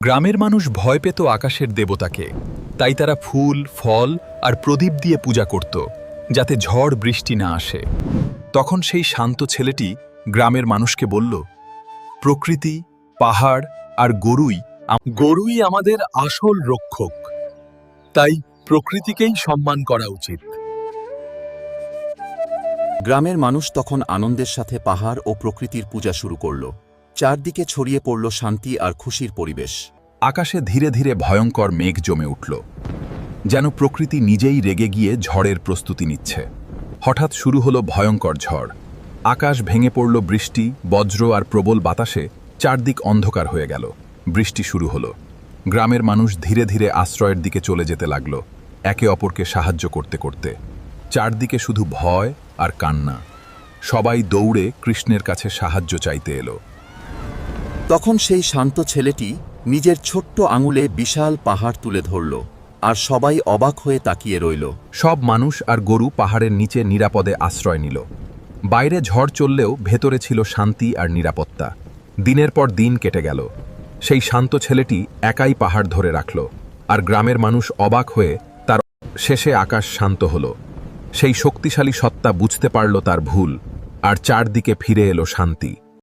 গ্রামের মানুষ ভয় পেত আকাশের দেবতাকে, তাই তারা ফুল, ফল আর প্রদীপ দিয়ে পূজা করত, যাতে ঝড় বৃষ্টি না আসে। তখন সেই শান্ত ছেলেটি গ্রামের মানুষকে বলল, প্রকৃতি, পাহাড় আর গরুই আমাদের আসল রক্ষক, তাই প্রকৃতিকেই সম্মান করা উচিত। গ্রামের মানুষ তখন আনন্দের সাথে পাহাড় ও প্রকৃতির পূজা শুরু করল। চারদিকে ছড়িয়ে পড়ল শান্তি আর খুশির পরিবেশ। আকাশে ধীরে ধীরে ভয়ঙ্কর মেঘ জমে উঠল, যেন প্রকৃতি নিজেই রেগে গিয়ে ঝড়ের প্রস্তুতি নিচ্ছে। হঠাৎ শুরু হলো ভয়ঙ্কর ঝড়। আকাশ ভেঙে পড়ল, বৃষ্টি, বজ্র আর প্রবল বাতাসে চারদিক অন্ধকার হয়ে গেল। বৃষ্টি শুরু হলো। গ্রামের মানুষ ধীরে ধীরে আশ্রয়ের দিকে চলে যেতে লাগলো, একে অপরকে সাহায্য করতে করতে। চারদিকে শুধু ভয় আর কান্না। সবাই দৌড়ে কৃষ্ণের কাছে সাহায্য চাইতে এলো। তখন সেই শান্ত ছেলেটি নিজের ছোট্ট আঙুলে বিশাল পাহাড় তুলে ধরল, আর সবাই অবাক হয়ে তাকিয়ে রইল। সব মানুষ আর গরু পাহাড়ের নিচে নিরাপদে আশ্রয় নিল। বাইরে ঝড় চললেও ভেতরে ছিল শান্তি আর নিরাপত্তা। দিনের পর দিন কেটে গেল। সেই শান্ত ছেলেটি একাই পাহাড় ধরে রাখল, আর গ্রামের মানুষ অবাক হয়ে তার শেষে আকাশ শান্ত হল। সেই শক্তিশালী সত্তা বুঝতে পারল তার ভুল, আর চারদিকে ফিরে এলো শান্তি।